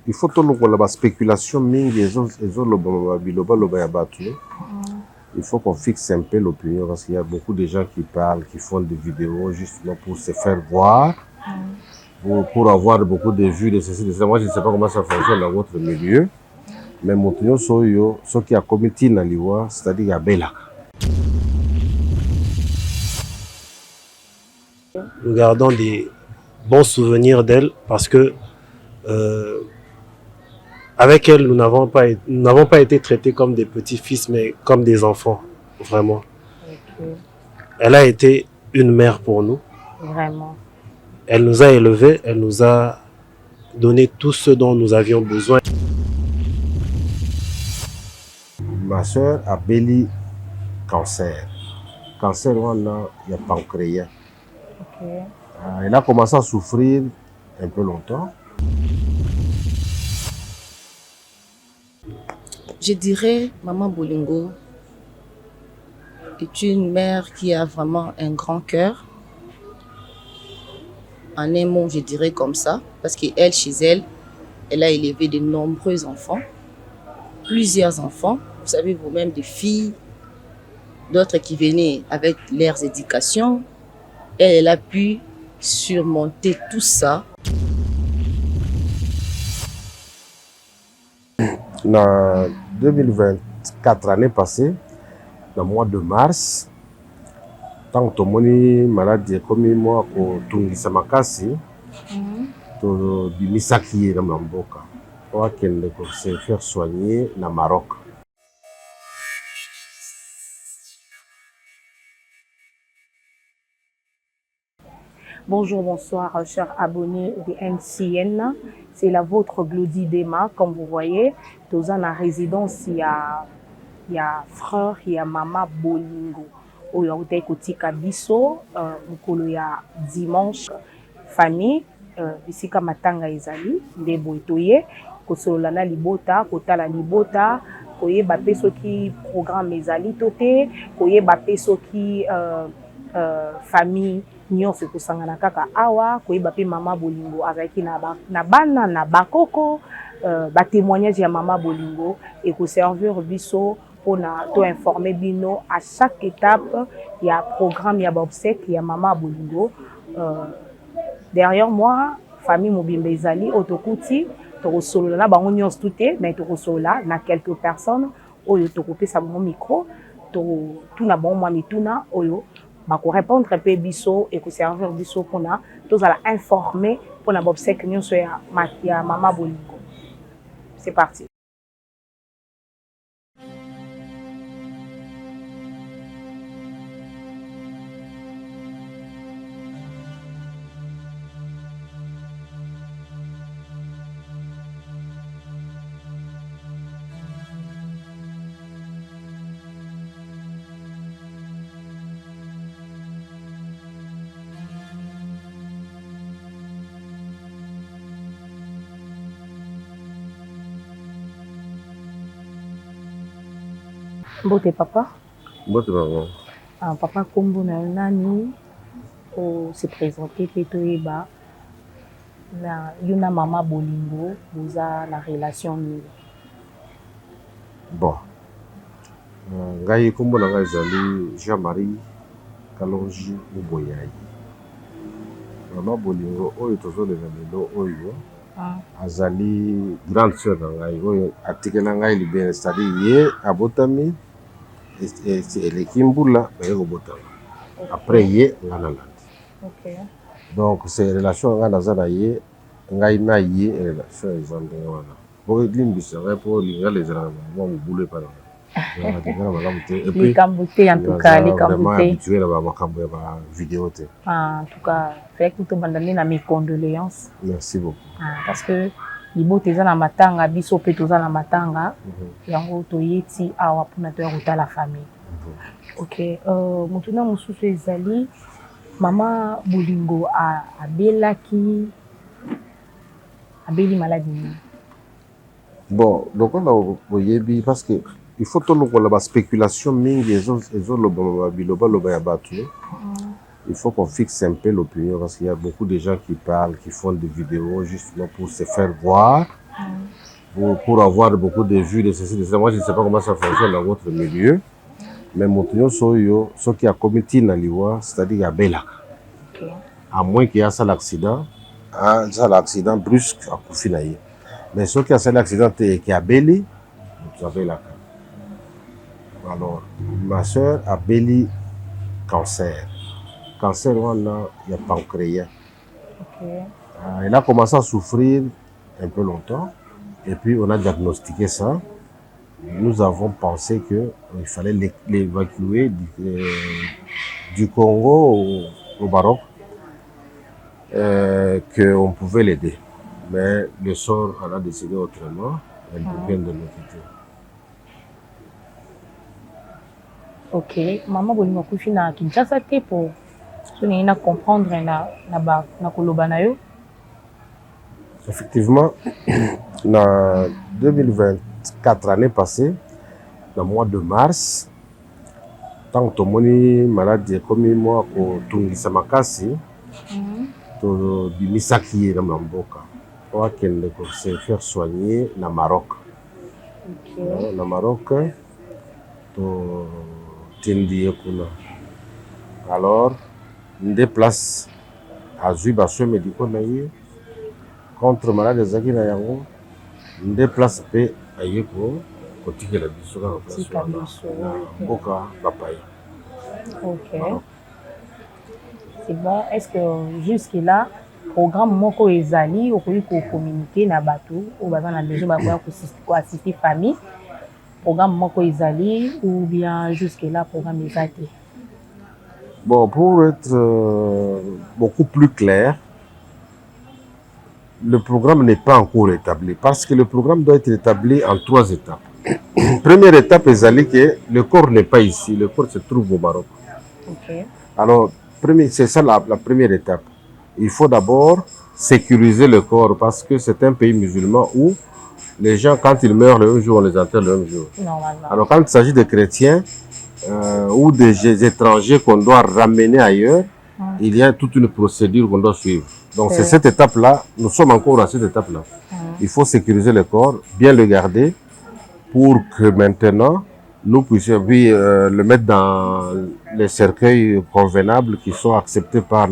il faut que la spéculation mingi il faut qu'on fixe un peu l'opinion parce qu'il y a beaucoup de gens qui parlent, qui font des vidéos justement pour se faire voir, pour avoir beaucoup de vues de ceci, de ça. Moi, je ne sais pas comment ça fonctionne dans votre milieu, mais mon opinion, ce qui a commis na liwa, c'est-à-dire qu'il y a Bella. Nous gardons des bons souvenirs d'elle parce que avec elle, nous n'avons pas été traités comme des petits-fils, mais comme des enfants, vraiment. Okay. Elle a été une mère pour nous. Vraiment. Elle nous a élevés, elle nous a donné tout ce dont nous avions besoin. Ma soeur a béli cancer. Cancer, il y a pancréas. Okay. Elle a commencé à souffrir un peu longtemps. Je dirais, Maman Bolingo est une mère qui a vraiment un grand cœur. En un mot, je dirais comme ça, parce qu'elle, chez elle, elle a élevé de nombreux enfants, plusieurs enfants, vous savez vous-même, des filles, d'autres qui venaient avec leurs éducations. Elle a pu surmonter tout ça. Dans 2024, l'année passée, dans le mois de mars, tant que moni maladie comme moi ko tungisa makasi to bimisaki na mboka kwa kende ko se faire soigner na Maroc. Bonjour, bonsoir, chers abonnés de NCN. C'est la vôtre Glody Dema, comme vous voyez. Dans la résidence, il y a frère, il y a maman Bolingo. Il y a aussi Kotika Bisso, il y a dimanche, famille, ici comme Matanga Ezali, de Boitoye, Kosolana Libota, Kotala Libota, Koye Bapeso qui programme Ezali Tote, Koye Bapeso qui famille. Nyonso kusangana kaka awa koyeba pe mama Bolingo azaki na bana na bakoko ba témoignage ya mama Bolingo et ko servir biso pona to informer bino à chaque étape il y a programme ya obsèque ya mama Bolingo derrière moi famille Mobimba ezali otokuti to solo na bango nyonso tuté mais to solo na quelques personnes oyo to kopesa mon micro to tuna bon moi mituna oyo pour répondre un peu biso et que servir biso pour na tous à informer pour na obsèque nous sur ya mama Bolingo. C'est parti. Mbote papa. Mbote maman. Papa kombo na nani o se présenter petoyeba na yuna mama Bolingo vous a la relation ni. Bon. Ngai kombo na ngai zali Jean-Marie Kalonji Muboyai. Mama Bolingo oyo tozoleka lelo oyo azali grande sœur na ngai oyo atike na ngai libere c'est-à-dire ye abotami et Kimbula après ye nganalandi. OK. Donc c'est relation ngana zana ye ngai na ye relation ezande wana. Bo limbisa ngai po linga les zana mo boulé par là. Et puis Kambouté en tout cas les Kambouté habitué là makambo ya vidéo te. En tout cas fait que tout bandani na mes condoléances. Merci beaucoup. Parce que libo teza na matanga biso pe toza na matanga yango toyeti awa pona to ya la famille. OK, mutuna mususu ezali mama Bolingo abelaki abeli maladie. Bon, donc on a boyebi parce que il faut tout la spéculation mingi biloba ya batu. Il faut qu'on fixe un peu l'opinion parce qu'il y a beaucoup de gens qui parlent, qui font des vidéos justement pour se faire voir, pour avoir beaucoup de vues de ceci, de ça. Moi, je ne sais pas comment ça fonctionne dans votre milieu, mais Montignon Soyo, ce qui a commis Tinaliwa, c'est-à-dire à Belak. À moins qu'il y ait l'accident, l'accident brusque à Koufinaï. Mais ce qui a l'accident qui a Beli, vous avez Belak. Alors, ma soeur a Beli cancer. Cancer, il y a pancréas. Elle a commencé à souffrir un peu longtemps. Et puis, on a diagnostiqué ça. Nous avons pensé qu'il fallait l'évacuer du Congo au Maroc, qu'on pouvait l'aider. Mais le sort en a décidé autrement. Elle vient de nous quitter. Ok. Maman, vous avez couché dans Kinshasa pour comprendre na koloba na yo. Effectivement, en 2024, l'année passée, dans le mois de mars, tant que mon maladie comme moi, au Tungisa Makasi, au Bimisaki, dans Mamboka, pour qu'elle se faire soigner dans le Maroc. Dans le Maroc, au Tindi Kuna. Alors, on déplace à Zubasso médicaux contre malade Zaki na yango on déplace pe ayeko kotikela biso ka place na mboka papaye. Ok. C'est bon. Est-ce que jusque là programme moko ezali okoki ko communiquer na bato ou baza na besoin ba ko assister famille programme moko ezali ou bien jusque là programme ezali? Bon, pour être beaucoup plus clair, le programme n'est pas encore établi parce que le programme doit être établi en 3 étapes. Première étape, que le corps n'est pas ici, le corps se trouve au Maroc. Okay. Alors, c'est ça la première étape. Il faut d'abord sécuriser le corps parce que c'est un pays musulman où les gens, quand ils meurent le même jour, on les enterre le même jour. Normalement. Alors, quand il s'agit de chrétiens ou des étrangers qu'on doit ramener ailleurs, il y a toute une procédure qu'on doit suivre. Donc c'est cette étape-là, nous sommes encore à cette étape-là. Il faut sécuriser le corps, bien le garder pour que maintenant nous puissions le mettre dans les cercueils convenables qui sont acceptés par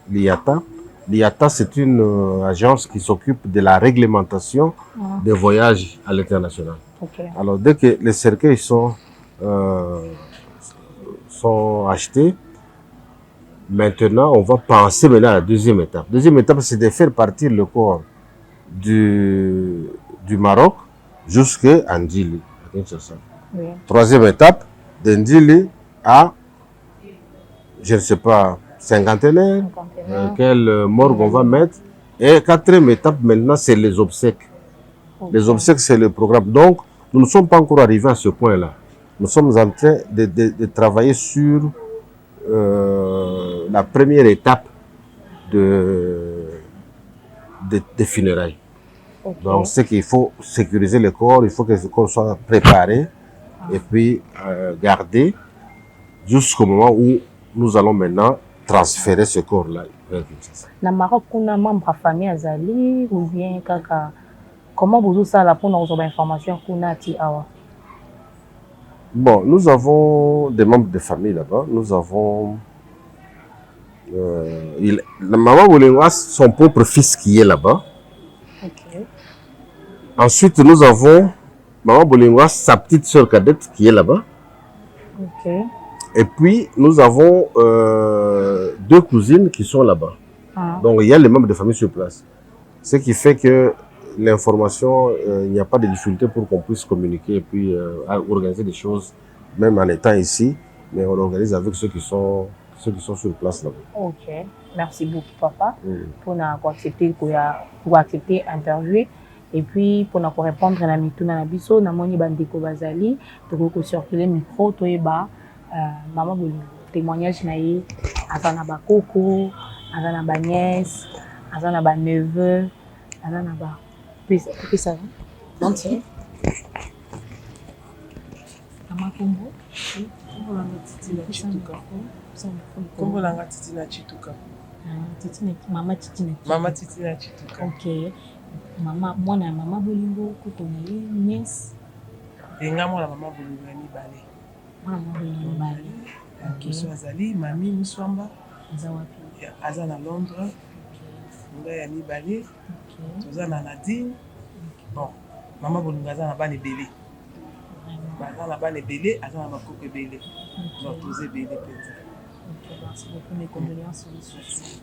l'IATA. L'IATA, c'est une agence qui s'occupe de la réglementation des voyages à l'international. Okay. Alors dès que les cercueils sont achetés, maintenant, on va penser maintenant à la deuxième étape. Deuxième étape, c'est de faire partir le corps du Maroc jusqu'à Ndili. Oui. Troisième étape, de Ndili à, je ne sais pas, cinquantenaire, quelle morgue on va mettre. Et quatrième étape, maintenant, c'est les obsèques. Okay. Les obsèques, c'est le programme. Donc, nous ne sommes pas encore arrivés à ce point-là. Nous sommes en train de travailler sur la première étape des funérailles. Okay. Donc, c'est qu'il faut sécuriser le corps, il faut que le corps soit préparé et puis gardé jusqu'au moment où nous allons maintenant transférer ce corps-là vers Kinshasa. Na Maroc, on a membre de famille azali ou bien kaka comment vous ça là pour nous avoir information qu'on a ti awa? Bon, nous avons des membres de famille là-bas. Nous avons la maman Boulingwa, son propre fils qui est là-bas. Okay. Ensuite, nous avons maman Boulingwa, sa petite sœur cadette qui est là-bas. Okay. Et puis, nous avons 2 cousines qui sont là-bas. Donc, il y a les membres de famille sur place. Ce qui fait que l'information, il n'y a pas de difficulté pour qu'on puisse communiquer et puis organiser des choses, même en étant ici, mais on organise avec ceux qui sont sur place là-bas. Ok, merci beaucoup papa pour accepter l'interview et puis pour répondre à la mituna na biso na moni bandeko bazali to circuler micro to eba maman Bolingo témoignage na ye azana ba koko azana ba nièce azana ba neveu azana ba puis ça va donc Mama Kombo Kombo langa Titi na Chituka. Mama Titi na Chituka. Ok. Mama, mwana mama bolingo kuko na ye nièce. Enga mwana mama bolingo ya mibale. Mwana mama bolingo mibale. OK. So azali mami Muswamba. Aza wapi? Aza na Londres. Nga ya mibale. Toza na Nadine. Bon, mama bolingo aza na bana ebele. Aza na bana ebele, aza na bakoko ebele. Donc toza ebele penza. OK, merci beaucoup. Mes condoléances sur le succès.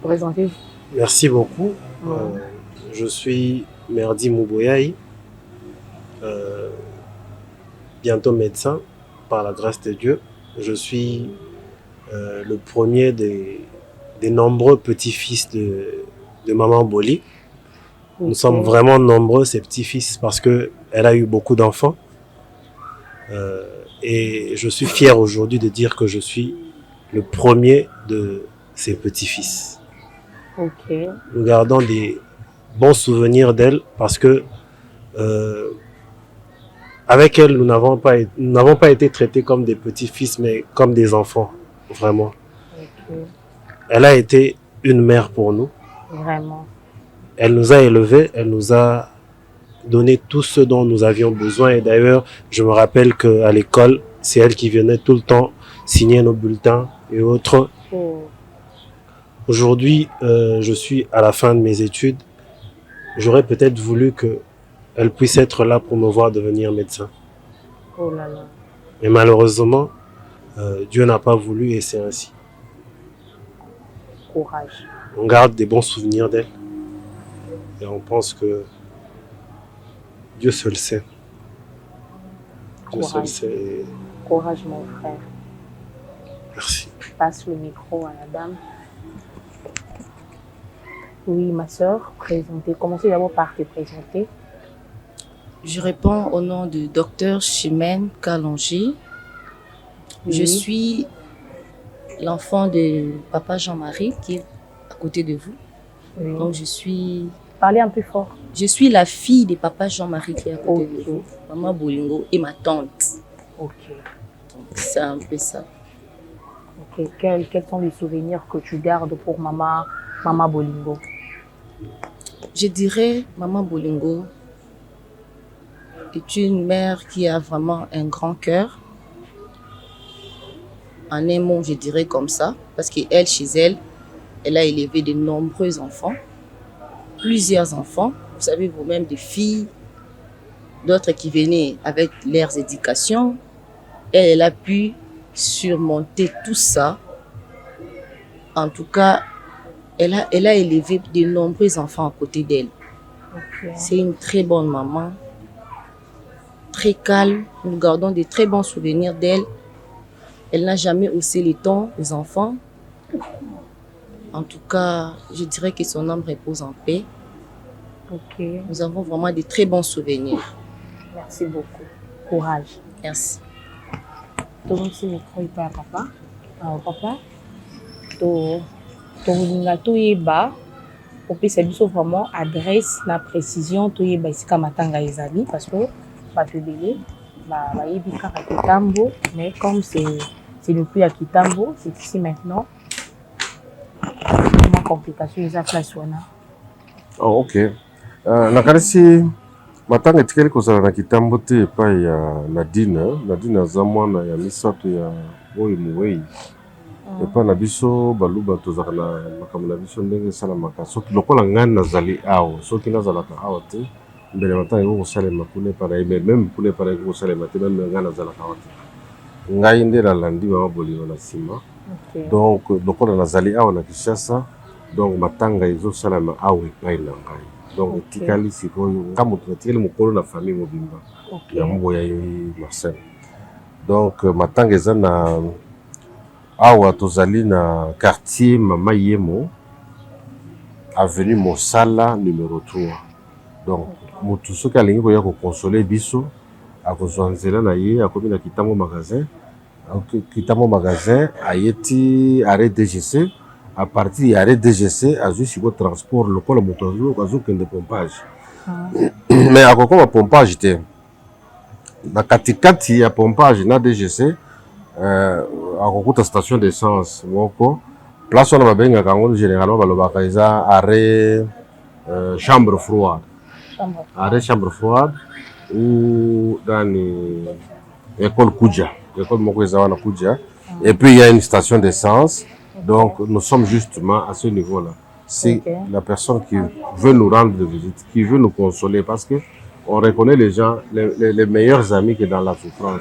Présentez-vous. Merci beaucoup. Je suis Merdi Mouboyaï, bientôt médecin par la grâce de Dieu. Je suis le premier des nombreux petits-fils de Maman Boli. Nous sommes vraiment nombreux, ces petits-fils, parce qu'elle a eu beaucoup d'enfants. Et je suis fier aujourd'hui de dire que je suis le premier de ses petits-fils. OK. Nous gardons des bons souvenirs d'elle parce que avec elle, nous n'avons pas été traités comme des petits-fils, mais comme des enfants, vraiment. OK. Elle a été une mère pour nous. Vraiment. Elle nous a élevés, elle nous a donné tout ce dont nous avions besoin. Et d'ailleurs, je me rappelle qu'à l'école, c'est elle qui venait tout le temps signer nos bulletins et autres. Aujourd'hui, je suis à la fin de mes études. J'aurais peut-être voulu qu'elle puisse être là pour me voir devenir médecin. Oh là là. Mais malheureusement, Dieu n'a pas voulu et c'est ainsi. Courage. On garde des bons souvenirs d'elle. Et on pense que Dieu seul sait. Dieu seul sait. Courage, mon frère. Merci. Je passe le micro à la dame. Oui, ma soeur, présentez. Commencez d'abord par te présenter. Je réponds au nom du docteur Chimène Kalonji. Oui. Je suis l'enfant de papa Jean-Marie qui est à côté de vous. Oui. Donc je suis... Parlez un peu fort. Je suis la fille de papa Jean-Marie qui est à côté de vous. Maman Bolingo et ma tante. OK. Donc c'est un peu ça. OK. Quels sont les souvenirs que tu gardes pour Maman Bolingo? Je dirais, Maman Bolingo est une mère qui a vraiment un grand cœur. En un mot, je dirais comme ça, parce qu'elle, chez elle, elle a élevé de nombreux enfants, plusieurs enfants, vous savez vous-même, des filles, d'autres qui venaient avec leurs éducations. Elle a pu surmonter tout ça. En tout cas, elle a élevé de nombreux enfants à côté d'elle. Okay. C'est une très bonne maman, très calme. Nous gardons de très bons souvenirs d'elle. Elle n'a jamais haussé les tons aux enfants. En tout cas, je dirais que son âme repose en paix. Okay. Nous avons vraiment de très bons souvenirs. Merci beaucoup. Courage. Merci. Tout le monde se micro et pas papa. Papa, tolinga toyeba opesa biso vraiment adresse na précision toyeba esika matanga ezali parce que bato ebele bayebi kaka Kitambo, mais comme c'est le plus à Kitambo, c'est ici maintenant. Ma complication eza place wana. Oh, ok. Nakanisi matanga etikali kozala na Kitambo te epai ya Nadine aza mwana ya misato ya oyo Muwei. Epa na biso baluba tozaka na makambo na biso ndenge esalamaka soki lokola ngani nazali awa soki nazalaka awa te mbele matanga eko kosalema kuna epa na ye meme kuna epa na eko kosalema te meme ngani nazalaka awa te ngai nde nalandi Mama Bolingo na nsima. Donc lokola nazali awa na Kinshasa, donc matanga ezosalema awa epai na ngai. Donc etikali sikoyo nga moto etikali mokolo na famille mobimba ya Mboyayi Marcel. Donc matanga eza na awa tozali na quartier Mama Yemo, avenue Mosala numéro 3. Donc motu soki alingi koya ko consoler biso akozwa nzela na ye akomi na Kitambo magasin. Kitambo magasin ayeti arrêt DGC, à partir ya arrêt DGC azwi siko transport lokola moto azokende pompage. Mais akokoma pompage te na katikati ya pompage na DGC akokuta station d'essence moko place wana babengaka yango généralement balobaka eza arrêt chambre froide. Arrêt chambre froide ou dans école Koudia. L'école moko eza wana Koudia. Et puis il y a une station d'essence. Donc nous sommes justement à ce niveau-là. C'est la personne qui veut nous rendre visite, qui veut nous consoler, parce que on reconnaît les gens, les meilleurs amis qui sont dans la souffrance.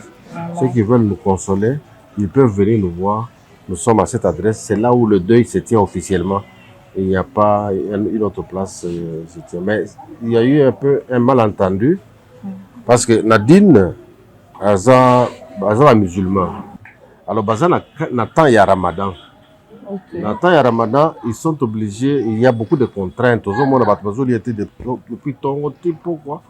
Ceux qui veulent nous consoler, ils peuvent venir nous voir. Nous sommes à cette adresse. C'est là où le deuil se tient officiellement. Il n'y a pas une autre place. Mais il y a eu un peu un malentendu, parce que Nadine, elle est musulman. Alors, Nathan, il y a Ramadan. Nathan et Ramadan, ils sont obligés, il y a beaucoup de contraintes. Depuis ton type, pourquoi?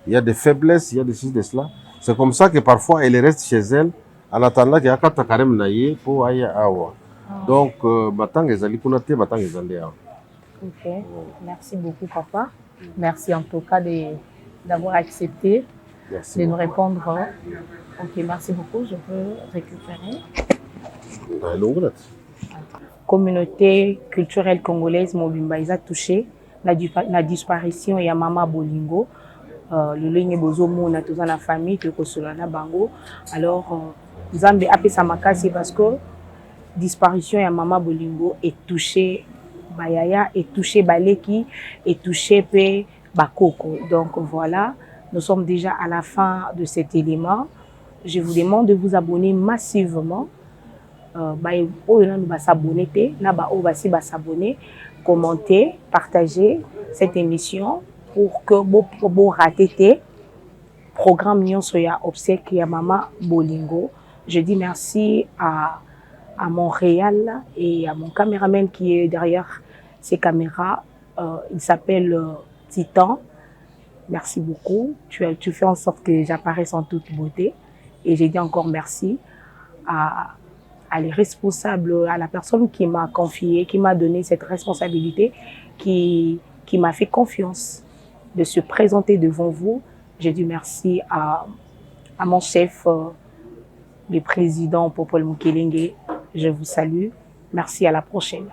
Il y a des faiblesses, il y a des choses de cela. C'est comme ça que parfois elle reste chez elle en attendant qu'il y a un carême naïe pour aller à Awa. Donc, maintenant, les alliés pour noter, maintenant, les alliés. Ok, merci beaucoup, papa. Merci en tout cas d'avoir accepté de nous répondre. Ok, merci beaucoup. Je peux récupérer. Communauté culturelle congolaise Mobimba a touché la disparition de Mama Bolingo. Le ligne bozo mona tous la famille que kosolana bango. Alors Nzambe appelle ça makasi parce que disparition de Mama Bolingo est touché Bayaya, est touché Baleki, est touché pe Bakoko. Donc voilà, nous sommes déjà à la fin de cet élément. Je vous demande de vous abonner massivement. S'abonner, commenter, partager cette émission pour que vous ratez programme Nyon Soya obsèque à Maman Bolingo. Je dis merci à Montréal et à mon caméraman qui est derrière ces caméras. Il s'appelle Titan. Merci beaucoup. Tu fais en sorte que j'apparaisse en toute beauté. Et j'ai dit encore merci à les responsables, à la personne qui m'a confié, qui m'a donné cette responsabilité, qui m'a fait confiance de se présenter devant vous. J'ai dit merci à mon chef, le président Popol Mukelenge. Je vous salue. Merci, à la prochaine.